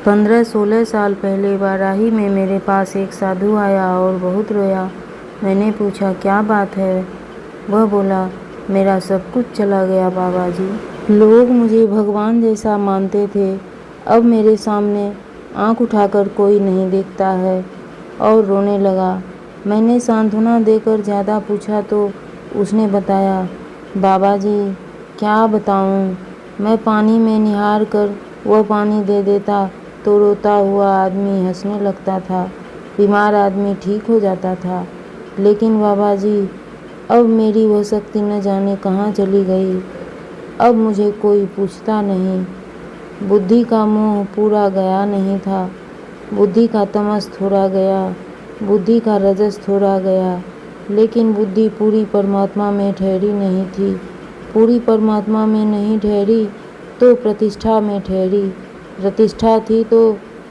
15-16 साल पहले वाराही में मेरे पास एक साधु आया और बहुत रोया। मैंने पूछा, क्या बात है? वह बोला, मेरा सब कुछ चला गया बाबा जी। लोग मुझे भगवान जैसा मानते थे, अब मेरे सामने आंख उठाकर कोई नहीं देखता है। और रोने लगा। मैंने सांत्वना देकर ज़्यादा पूछा तो उसने बताया, बाबा जी क्या बताऊं, मैं पानी में निहार कर वह पानी दे देता तो रोता हुआ आदमी हंसने लगता था, बीमार आदमी ठीक हो जाता था। लेकिन बाबा जी, अब मेरी वह शक्ति न जाने कहाँ चली गई। अब मुझे कोई पूछता नहीं। बुद्धि का मोह पूरा गया नहीं था, बुद्धि का तमस थोड़ा गया, बुद्धि का रजस थोड़ा गया, लेकिन बुद्धि पूरी परमात्मा में ठहरी नहीं थी। पूरी परमात्मा में नहीं ठहरी तो प्रतिष्ठा में ठहरी। प्रतिष्ठा थी तो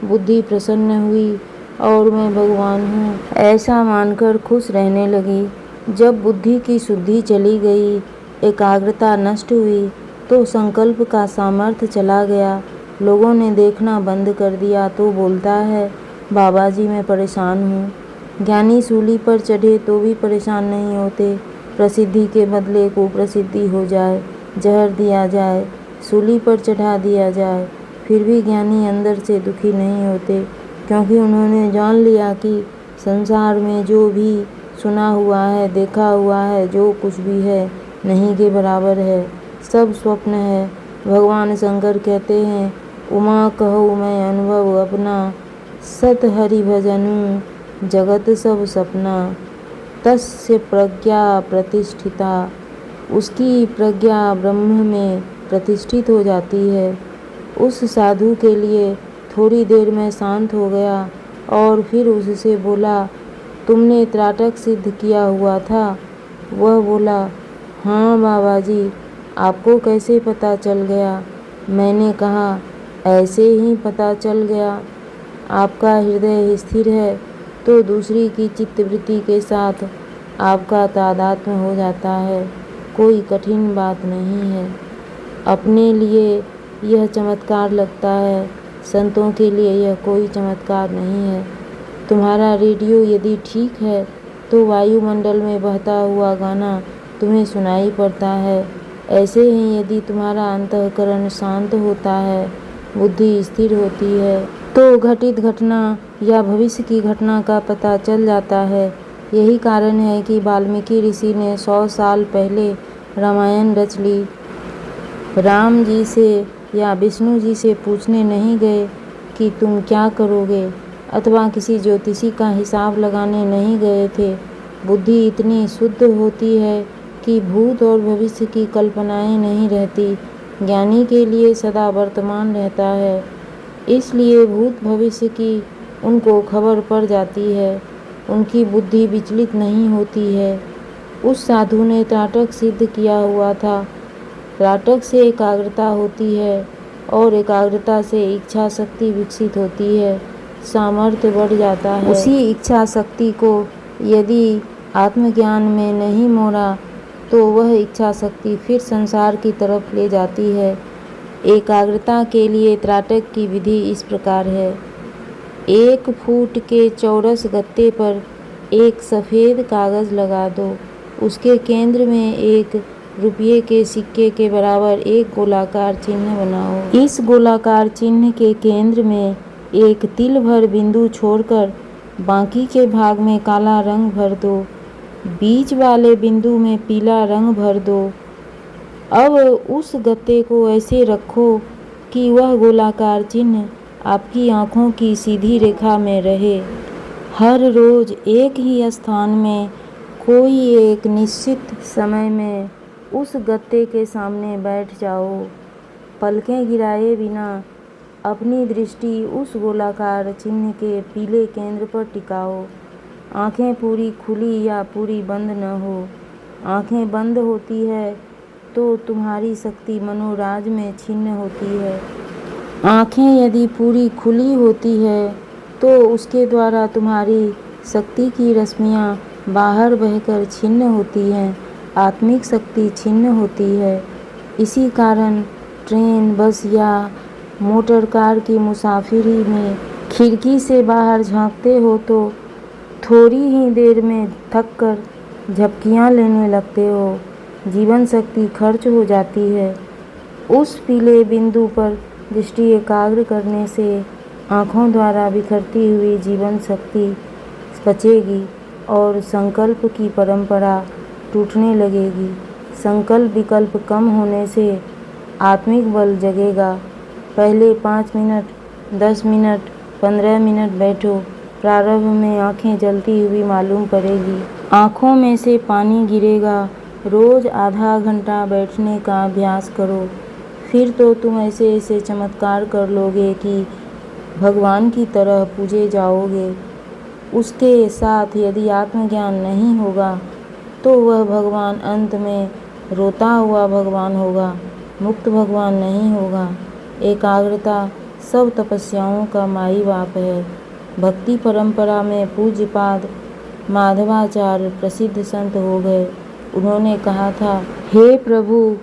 बुद्धि प्रसन्न हुई और मैं भगवान हूँ ऐसा मानकर खुश रहने लगी। जब बुद्धि की शुद्धि चली गई, एकाग्रता नष्ट हुई तो संकल्प का सामर्थ्य चला गया। लोगों ने देखना बंद कर दिया तो बोलता है, बाबा जी मैं परेशान हूँ। ज्ञानी सूली पर चढ़े तो भी परेशान नहीं होते। प्रसिद्धि के बदले कुप्रसिद्धि हो जाए, जहर दिया जाए, सूली पर चढ़ा दिया जाए, फिर भी ज्ञानी अंदर से दुखी नहीं होते, क्योंकि उन्होंने जान लिया कि संसार में जो भी सुना हुआ है, देखा हुआ है, जो कुछ भी है नहीं के बराबर है, सब स्वप्न है। भगवान शंकर कहते हैं, उमा कहूँ मैं अनुभव अपना, सत हरि भजनु जगत सब सपना। तस्य प्रज्ञा प्रतिष्ठिता, उसकी प्रज्ञा ब्रह्म में प्रतिष्ठित हो जाती है। उस साधु के लिए थोड़ी देर में शांत हो गया और फिर उससे बोला, तुमने त्राटक सिद्ध किया हुआ था? वह बोला, हाँ बाबा जी, आपको कैसे पता चल गया? मैंने कहा, ऐसे ही पता चल गया। आपका हृदय स्थिर है तो दूसरी की चित्तवृत्ति के साथ आपका तादात्म्य हो जाता है। कोई कठिन बात नहीं है। अपने लिए यह चमत्कार लगता है, संतों के लिए यह कोई चमत्कार नहीं है। तुम्हारा रेडियो यदि ठीक है तो वायुमंडल में बहता हुआ गाना तुम्हें सुनाई पड़ता है। ऐसे ही यदि तुम्हारा अंतःकरण शांत होता है, बुद्धि स्थिर होती है, तो घटित घटना या भविष्य की घटना का पता चल जाता है। यही कारण है कि वाल्मीकि ऋषि ने 100 साल पहले रामायण रच ली। राम जी से या विष्णु जी से पूछने नहीं गए कि तुम क्या करोगे, अथवा किसी ज्योतिषी का हिसाब लगाने नहीं गए थे। बुद्धि इतनी शुद्ध होती है कि भूत और भविष्य की कल्पनाएं नहीं रहती। ज्ञानी के लिए सदा वर्तमान रहता है, इसलिए भूत भविष्य की उनको खबर पड़ जाती है। उनकी बुद्धि विचलित नहीं होती है। उस साधु ने त्राटक सिद्ध किया हुआ था। त्राटक से एकाग्रता होती है और एकाग्रता से इच्छा शक्ति विकसित होती है, सामर्थ्य बढ़ जाता है। उसी इच्छा शक्ति को यदि आत्मज्ञान में नहीं मोड़ा तो वह इच्छा शक्ति फिर संसार की तरफ ले जाती है। एकाग्रता के लिए त्राटक की विधि इस प्रकार है। 1 फुट के चौरस गत्ते पर एक सफ़ेद कागज़ लगा दो। उसके केंद्र में 1 रुपये के सिक्के के बराबर एक गोलाकार चिन्ह बनाओ। इस गोलाकार चिन्ह के केंद्र में एक तिल भर बिंदु छोड़कर बाकी के भाग में काला रंग भर दो। बीच वाले बिंदु में पीला रंग भर दो। अब उस गत्ते को ऐसे रखो कि वह गोलाकार चिन्ह आपकी आँखों की सीधी रेखा में रहे। हर रोज एक ही स्थान में कोई एक निश्चित समय में उस गत्ते के सामने बैठ जाओ। पलकें गिराए बिना अपनी दृष्टि उस गोलाकार चिन्ह के पीले केंद्र पर टिकाओ। आँखें पूरी खुली या पूरी बंद न हो। आँखें बंद होती है तो तुम्हारी शक्ति मनोराज में छिन्न होती है। आँखें यदि पूरी खुली होती है तो उसके द्वारा तुम्हारी शक्ति की रश्मियाँ बाहर बहकर छिन्न होती हैं, आत्मिक शक्ति छिन्न होती है। इसी कारण ट्रेन, बस या मोटर कार की मुसाफिरी में खिड़की से बाहर झांकते हो तो थोड़ी ही देर में थक कर झपकियाँ लेने लगते हो। जीवन शक्ति खर्च हो जाती है। उस पीले बिंदु पर दृष्टि एकाग्र करने से आँखों द्वारा बिखरती हुई जीवन शक्ति बचेगी और संकल्प की परंपरा टूटने लगेगी। संकल्प विकल्प कम होने से आत्मिक बल जगेगा। पहले 5 मिनट, 10 मिनट, 15 मिनट बैठो। प्रारंभ में आंखें जलती हुई मालूम पड़ेगी, आंखों में से पानी गिरेगा। रोज आधा घंटा बैठने का अभ्यास करो, फिर तो तुम ऐसे ऐसे चमत्कार कर लोगे कि भगवान की तरह पूजे जाओगे। उसके साथ यदि आत्मज्ञान नहीं होगा तो वह भगवान अंत में रोता हुआ भगवान होगा, मुक्त भगवान नहीं होगा। एकाग्रता सब तपस्याओं का माई बाप है। भक्ति परंपरा में पूज्यपाद माधवाचार्य प्रसिद्ध संत हो गए। उन्होंने कहा था, हे प्रभु,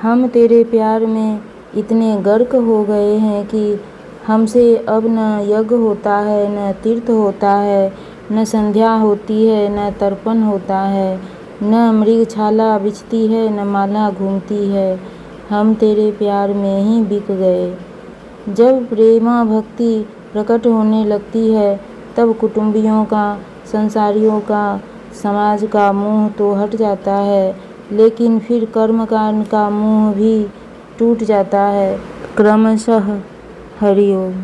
हम तेरे प्यार में इतने गर्क हो गए हैं कि हमसे अब न यज्ञ होता है, न तीर्थ होता है, न संध्या होती है, न तर्पण होता है, न मृगछाला बिछती है, न माला घूमती है। हम तेरे प्यार में ही बिक गए। जब प्रेमा भक्ति प्रकट होने लगती है तब कुटुंबियों का, संसारियों का, समाज का मोह तो हट जाता है, लेकिन फिर कर्मकांड का मोह भी टूट जाता है क्रमशः। हरि ओम।